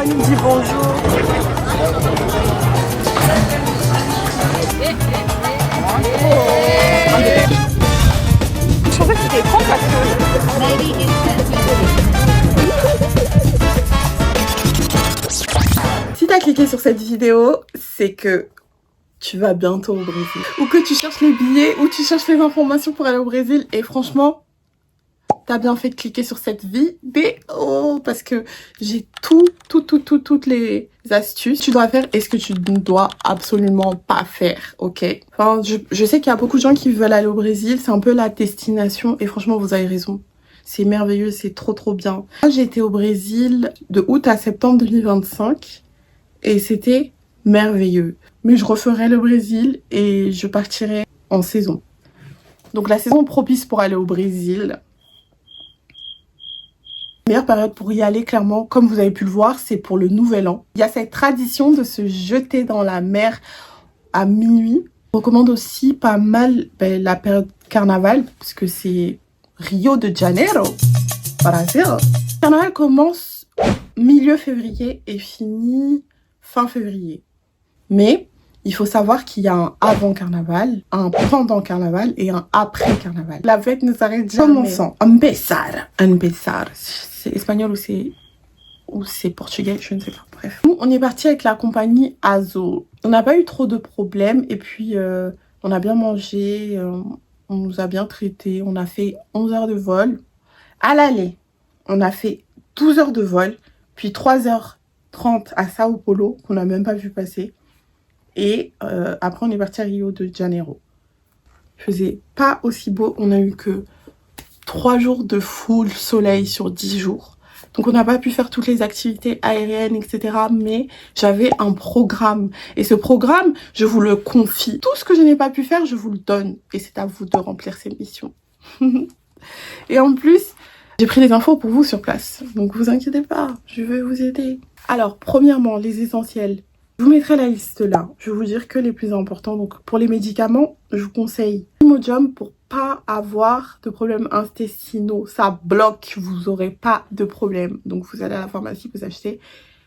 elle nous dit bonjour. Je pensais que c'était trop facile. Si t'as cliqué sur cette vidéo, c'est que tu vas bientôt au Brésil. Ou que tu cherches les billets, ou tu cherches les informations pour aller au Brésil. Et franchement, t'as bien fait de cliquer sur cette vidéo parce que j'ai toutes les astuces que tu dois faire et ce que tu ne dois absolument pas faire, ok? Enfin, je sais qu'il y a beaucoup de gens qui veulent aller au Brésil, c'est un peu la destination et franchement, vous avez raison. C'est merveilleux, c'est trop bien. J'ai été au Brésil de août à septembre 2025 et c'était merveilleux. Mais je referai le Brésil et je partirai en saison. Donc la saison propice pour aller au Brésil, meilleure période pour y aller, clairement, comme vous avez pu le voir, c'est pour le Nouvel An. Il y a cette tradition de se jeter dans la mer à minuit. Je recommande aussi pas mal la période carnaval, puisque c'est Rio de Janeiro, Brasil. Le carnaval commence milieu février et finit fin février. Mais il faut savoir qu'il y a un avant-carnaval, un pendant-carnaval et un après-carnaval. La fête ne s'arrête jamais. Commençant. Empezar. C'est espagnol ou c'est portugais, je ne sais pas. Bref. Nous, on est parti avec la compagnie Azul. On n'a pas eu trop de problèmes et puis on a bien mangé, on nous a bien traités. On a fait 11 heures de vol. À l'aller, on a fait 12 heures de vol, puis 3h30 à Sao Paulo, qu'on n'a même pas vu passer. Et après, on est parti à Rio de Janeiro. Il faisait pas aussi beau. On a eu que 3 jours de full soleil sur 10 jours. Donc, on n'a pas pu faire toutes les activités aériennes, etc. Mais j'avais un programme. Et ce programme, je vous le confie. Tout ce que je n'ai pas pu faire, je vous le donne. Et c'est à vous de remplir ces missions. Et en plus, j'ai pris des infos pour vous sur place. Donc, vous inquiétez pas, je vais vous aider. Alors, premièrement, les essentiels. Je vous mettrai la liste là. Je vais vous dire que les plus importants. Donc pour les médicaments, je vous conseille Imodium pour pas avoir de problèmes intestinaux. Ça bloque, vous aurez pas de problème. Donc vous allez à la pharmacie, vous achetez,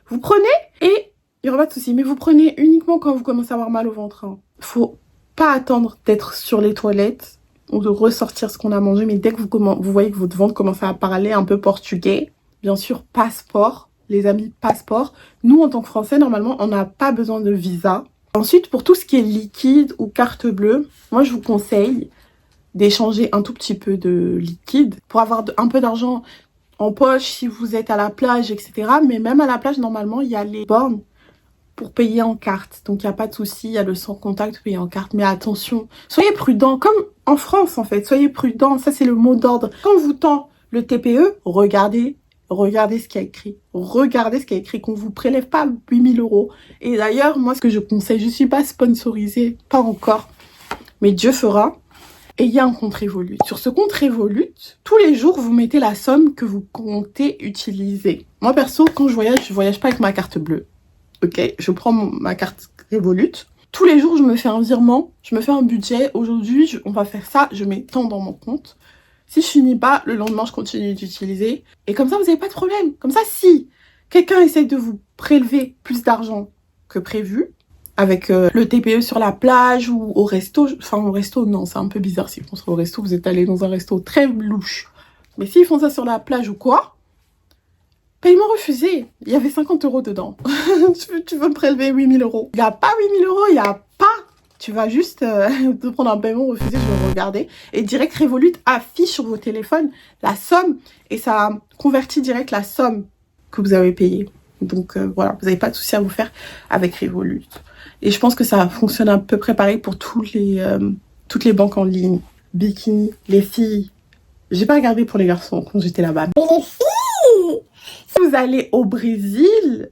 vous prenez et il n'y aura pas de souci. Mais vous prenez uniquement quand vous commencez à avoir mal au ventre. Hein. Faut pas attendre d'être sur les toilettes ou de ressortir ce qu'on a mangé. Mais dès que vous voyez que votre ventre commence à parler un peu portugais, bien sûr, passeport. Les amis, passeport. Nous, en tant que Français, normalement, on n'a pas besoin de visa. Ensuite, pour tout ce qui est liquide ou carte bleue, moi, je vous conseille d'échanger un tout petit peu de liquide pour avoir un peu d'argent en poche si vous êtes à la plage, etc. Mais même à la plage, normalement, il y a les bornes pour payer en carte. Donc, il n'y a pas de souci, il y a le sans contact payer en carte. Mais attention, soyez prudents, comme en France, en fait. Soyez prudents, ça, c'est le mot d'ordre. Quand on vous tend le TPE, regardez ce qu'il y a écrit. Regardez ce qu'il y a écrit, qu'on vous prélève pas 8000 €. Et d'ailleurs, moi, ce que je conseille, je suis pas sponsorisée, pas encore, mais Dieu fera. Et il y a un compte Revolut. Sur ce compte Revolut, tous les jours, vous mettez la somme que vous comptez utiliser. Moi, perso, quand je voyage pas avec ma carte bleue. Ok, je prends ma carte Revolut. Tous les jours, je me fais un virement, je me fais un budget. Aujourd'hui, on va faire ça, je mets tant dans mon compte. Si je finis pas, le lendemain, je continue d'utiliser. Et comme ça, vous n'avez pas de problème. Comme ça, si quelqu'un essaye de vous prélever plus d'argent que prévu, avec le TPE sur la plage ou au resto, enfin au resto, non, c'est un peu bizarre. Si vous pensez au resto, vous êtes allé dans un resto très louche. Mais s'ils font ça sur la plage ou quoi, paiement refusé. Il y avait 50 € dedans. Tu veux me prélever 8000 €. Il n'y a pas 8000 €, il n'y a pas. Tu vas juste te prendre un paiement refusé, je vais regarder. Et direct Revolut affiche sur vos téléphones la somme et ça convertit direct la somme que vous avez payée. Donc voilà, vous n'avez pas de souci à vous faire avec Revolut. Et je pense que ça fonctionne à peu près pareil pour toutes les banques en ligne. Bikini, les filles. J'ai pas regardé pour les garçons quand j'étais là-bas. Mais les filles! Si vous allez au Brésil,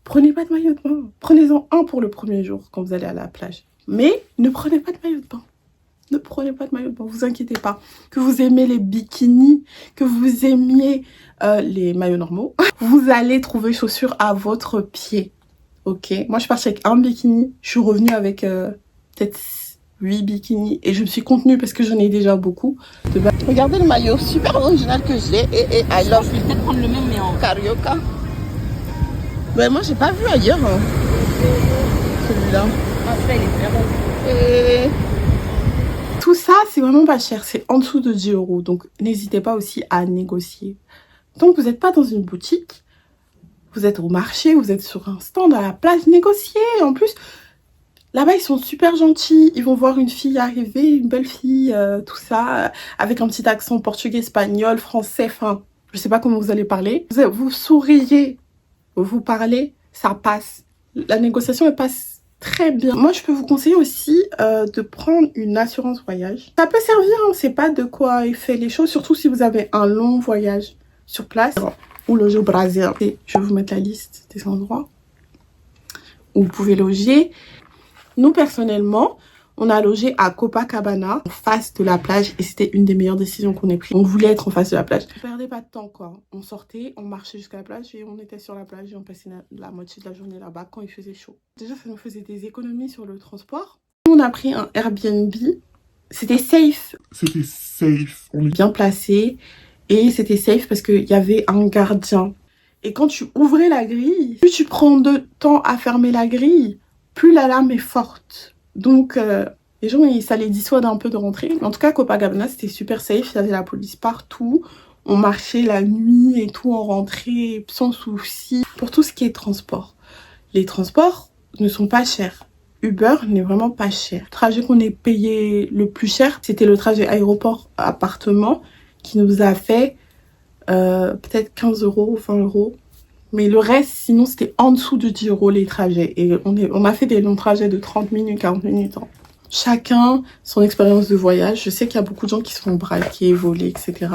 prenez pas de maillot de bain. Prenez-en un pour le premier jour quand vous allez à la plage. Mais ne prenez pas de maillot de bain. Ne prenez pas de maillot de bain, vous inquiétez pas. Que vous aimez les bikinis, que vous aimiez les maillots normaux, vous allez trouver chaussures à votre pied. Ok, moi je suis partie avec un bikini, je suis revenue avec peut-être 8 bikinis et je me suis contenue parce que j'en ai déjà beaucoup. Regardez le maillot super original que j'ai et I love. Je vais peut-être prendre le même mais en carioca. Ben moi j'ai pas vu ailleurs hein, celui-là. Ah, celui-là, il est vraiment beau. Et tout ça c'est vraiment pas cher, c'est en dessous de 10 €. Donc n'hésitez pas aussi à négocier. Donc vous n'êtes pas dans une boutique, vous êtes au marché, vous êtes sur un stand à la plage, négociez. En plus là-bas ils sont super gentils, ils vont voir une fille arriver, une belle fille, tout ça, avec un petit accent portugais, espagnol, français, enfin je sais pas comment vous allez parler. Vous souriez, vous parlez, ça passe. La négociation elle passe très bien. Moi je peux vous conseiller aussi de prendre une assurance voyage. Ça peut servir, on ne sait pas de quoi il fait les choses, surtout si vous avez un long voyage sur place ou loger au Brésil. Et je vais vous mettre la liste des endroits où vous pouvez loger. Nous personnellement, on a logé à Copacabana, en face de la plage, et c'était une des meilleures décisions qu'on ait prises. On voulait être en face de la plage. On perdait pas de temps quoi. On sortait, on marchait jusqu'à la plage et on était sur la plage et on passait la moitié de la journée là-bas quand il faisait chaud. Déjà, ça nous faisait des économies sur le transport. On a pris un Airbnb. C'était safe. C'était safe. On est bien placé et c'était safe parce qu'il y avait un gardien. Et quand tu ouvrais la grille, plus tu prends de temps à fermer la grille, plus l'alarme est forte. Donc, les gens, ça les dissuade un peu de rentrer. En tout cas, Copacabana, c'était super safe. Il y avait la police partout. On marchait la nuit et tout, on rentrait sans souci. Pour tout ce qui est transport, les transports ne sont pas chers. Uber n'est vraiment pas cher. Le trajet qu'on ait payé le plus cher, c'était le trajet aéroport-appartement qui nous a fait peut-être 15 €, 20 €. Mais le reste, sinon, c'était en dessous de 10 € les trajets. Et on a fait des longs trajets de 30 minutes, 40 minutes. Hein. Chacun son expérience de voyage. Je sais qu'il y a beaucoup de gens qui se font braquer, voler, etc.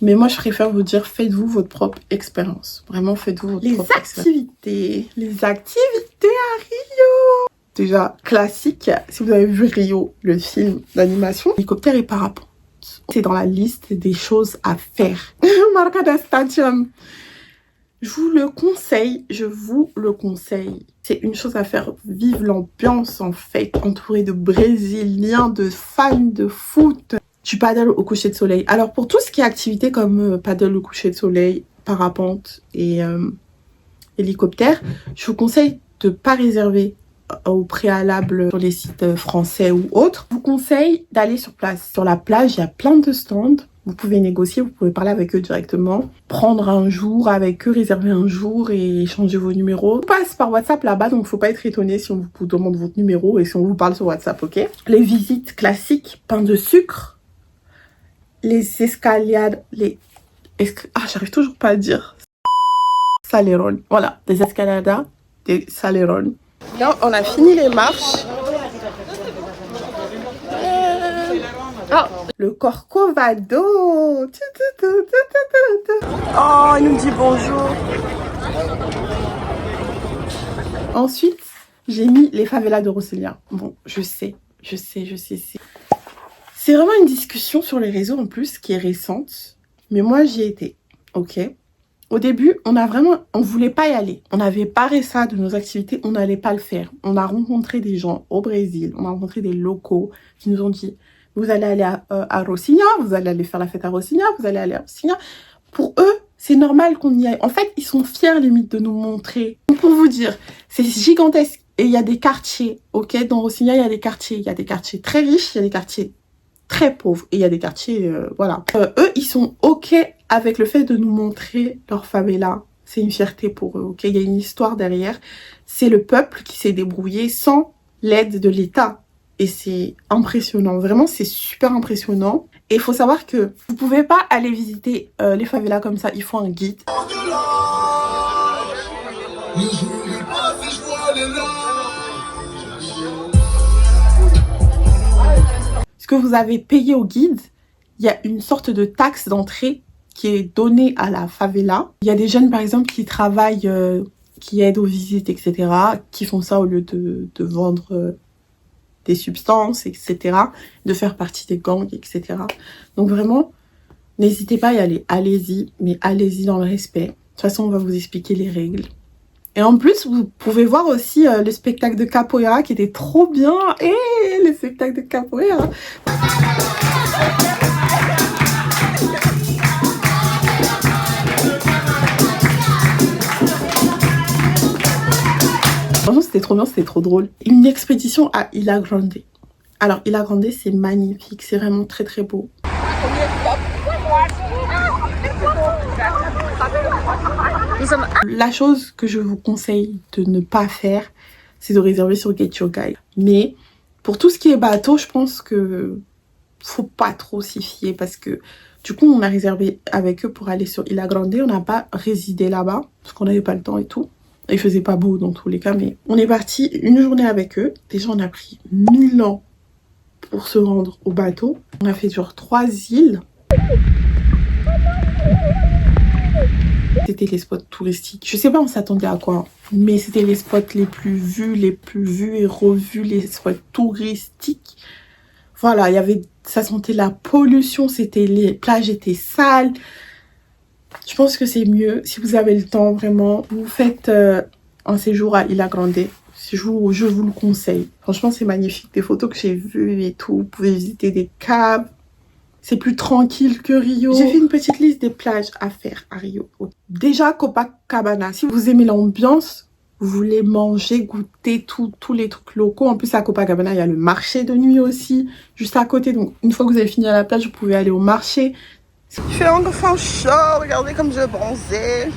Mais moi, je préfère vous dire, faites-vous votre propre expérience. Vraiment, faites-vous votre propre expérience. Les activités à Rio. Déjà, classique, si vous avez vu Rio, le film d'animation, hélicoptère et parapente. C'est dans la liste des choses à faire. Marca da Stadium. Je vous le conseille, je vous le conseille. C'est une chose à faire, vivre l'ambiance en fait, entouré de Brésiliens, de fans de foot. Tu paddles au coucher de soleil. Alors pour tout ce qui est activité comme paddle au coucher de soleil, parapente et hélicoptère, je vous conseille de ne pas réserver au préalable sur les sites français ou autres. Je vous conseille d'aller sur place. Sur la plage, il y a plein de stands. Vous pouvez négocier, vous pouvez parler avec eux directement, prendre un jour avec eux, réserver un jour et échanger vos numéros. On passe par WhatsApp là-bas, donc faut pas être étonné si on vous demande votre numéro et si on vous parle sur WhatsApp, ok? Les visites classiques, pain de sucre, les escalades, j'arrive toujours pas à dire. Saleron, voilà, des escaladas, des saleron. Là, on a fini les marches. Le Corcovado. Oh, il nous dit bonjour. Ensuite, j'ai mis les favelas de Brasilia. Bon, je sais. C'est vraiment une discussion sur les réseaux en plus qui est récente. Mais moi, j'y ai été. Ok. Au début, on voulait pas y aller. On avait paré ça de nos activités, on n'allait pas le faire. On a rencontré des gens au Brésil, on a rencontré des locaux qui nous ont dit vous allez aller à Rocinha, vous allez aller faire la fête à Rocinha, vous allez aller à Rocinha. Pour eux, c'est normal qu'on y aille. En fait, ils sont fiers limite de nous montrer. Donc, pour vous dire, c'est gigantesque. Et il y a des quartiers, ok? Dans Rocinha, il y a des quartiers. Il y a des quartiers très riches, il y a des quartiers très pauvres. Et il y a des quartiers, voilà. Eux, ils sont ok avec le fait de nous montrer leur favela. C'est une fierté pour eux, ok? Il y a une histoire derrière. C'est le peuple qui s'est débrouillé sans l'aide de l'État. Et c'est impressionnant, vraiment c'est super impressionnant. Et il faut savoir que vous pouvez pas aller visiter les favelas comme ça, il faut un guide. Ce que vous avez payé au guide, il y a une sorte de taxe d'entrée qui est donnée à la favela. Il y a des jeunes par exemple qui travaillent, qui aident aux visites, etc. qui font ça au lieu de vendre des substances, etc. de faire partie des gangs, etc. Donc vraiment, n'hésitez pas à y aller. Allez-y, mais allez-y dans le respect. De toute façon, on va vous expliquer les règles. Et en plus, vous pouvez voir aussi le spectacle de capoeira qui était trop bien. Et le spectacle de capoeira. c'était trop bien, c'était trop drôle. Une expédition à Ilha Grande. Alors Ilha Grande, c'est magnifique, c'est vraiment très très beau. La chose que je vous conseille de ne pas faire, c'est de réserver sur Get Your Guide. Mais pour tout ce qui est bateau, je pense que faut pas trop s'y fier parce que du coup, on a réservé avec eux pour aller sur Ilha Grande. On n'a pas résidé là-bas parce qu'on n'avait pas le temps et tout. Il faisait pas beau dans tous les cas, mais on est parti une journée avec eux. Déjà, on a pris 1000 ans pour se rendre au bateau. On a fait genre 3 îles. C'était les spots touristiques. Je sais pas on s'attendait à quoi, mais c'était les spots les plus vus et revus, les spots touristiques. Voilà, il y avait, ça sentait la pollution, les plages étaient sales. Je pense que c'est mieux, si vous avez le temps, vraiment, vous faites un séjour à Ilha Grande. Je vous le conseille. Franchement, c'est magnifique. Des photos que j'ai vues et tout. Vous pouvez visiter des caves. C'est plus tranquille que Rio. J'ai fait une petite liste des plages à faire à Rio. Déjà, Copacabana. Si vous aimez l'ambiance, vous voulez manger, goûter tous les trucs locaux. En plus, à Copacabana, il y a le marché de nuit aussi, juste à côté. Donc, une fois que vous avez fini à la plage, vous pouvez aller au marché. Il fait enfin chaud. Regardez comme je bronzais.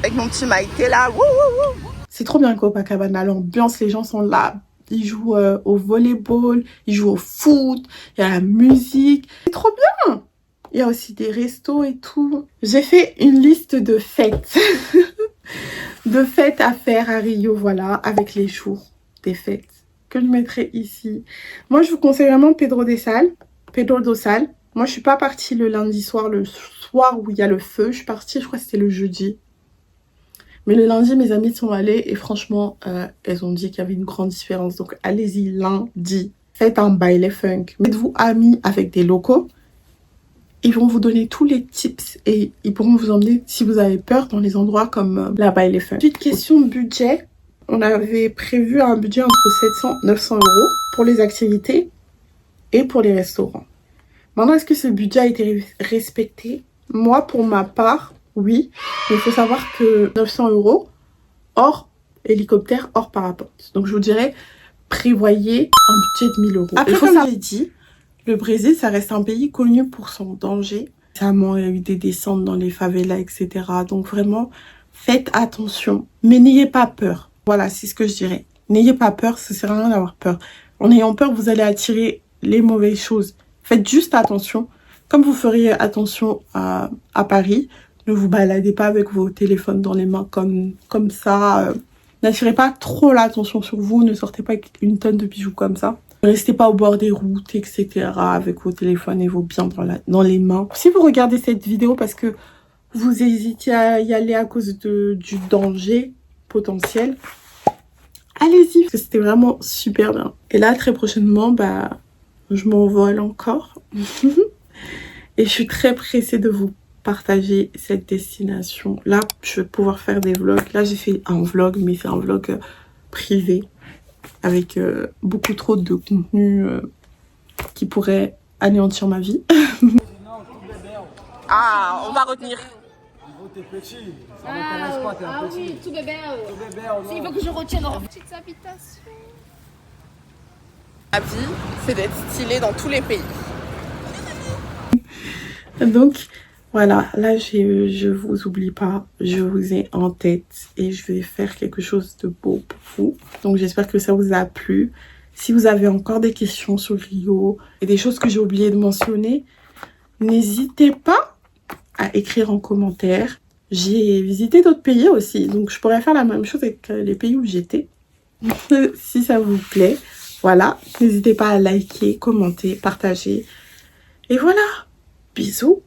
Avec mon petit maïté là. Wouh, wouh, wouh. C'est trop bien Copacabana. L'ambiance, les gens sont là. Ils jouent au volleyball, ils jouent au foot, il y a la musique. C'est trop bien. Il y a aussi des restos et tout. J'ai fait une liste de fêtes. De fêtes à faire à Rio, voilà, avec les jours des fêtes que je mettrai ici. Moi, je vous conseille vraiment Pedro do Sal. Moi, je suis pas partie le lundi soir, le soir où il y a le feu. Je suis partie, je crois que c'était le jeudi. Mais le lundi, mes amis sont allées et franchement, elles ont dit qu'il y avait une grande différence. Donc, allez-y lundi. Faites un baile funk. Faites-vous amis avec des locaux. Ils vont vous donner tous les tips et ils pourront vous emmener, si vous avez peur, dans les endroits comme la baile funk. Petite question de budget. On avait prévu un budget entre 700 et 900 euros pour les activités et pour les restaurants. Maintenant, est-ce que ce budget a été respecté? Moi, pour ma part, oui, mais il faut savoir que 900 euros hors hélicoptère, hors parapente. Donc je vous dirais, prévoyez un budget de 1000 euros. Après, comme je l'ai dit, le Brésil, ça reste un pays connu pour son danger. Récemment, il y a eu des descentes dans les favelas, etc. Donc vraiment, faites attention, mais n'ayez pas peur. Voilà, c'est ce que je dirais. N'ayez pas peur, ça sert à rien d'avoir peur. En ayant peur, vous allez attirer les mauvaises choses. Faites juste attention, comme vous feriez attention à Paris. Ne vous baladez pas avec vos téléphones dans les mains comme ça. N'attirez pas trop l'attention sur vous. Ne sortez pas avec une tonne de bijoux comme ça. Ne restez pas au bord des routes, etc. avec vos téléphones et vos biens dans les mains. Si vous regardez cette vidéo parce que vous hésitez à y aller à cause du danger potentiel, allez-y. Parce que c'était vraiment super bien. Et là, très prochainement, je m'envole encore. Et je suis très pressée de vous partager cette destination. Là, je vais pouvoir faire des vlogs. Là, j'ai fait un vlog, mais c'est un vlog privé avec beaucoup trop de contenu qui pourrait anéantir ma vie. Ah, on va retenir. Ah oui, tout bébé. Il faut que je retienne en petites habitations. La vie, c'est d'être stylé dans tous les pays. Donc, voilà, là, je vous oublie pas, je vous ai en tête et je vais faire quelque chose de beau pour vous. Donc, j'espère que ça vous a plu. Si vous avez encore des questions sur Rio et des choses que j'ai oublié de mentionner, n'hésitez pas à écrire en commentaire. J'ai visité d'autres pays aussi, donc je pourrais faire la même chose avec les pays où j'étais. Si ça vous plaît, voilà, n'hésitez pas à liker, commenter, partager. Et voilà, bisous.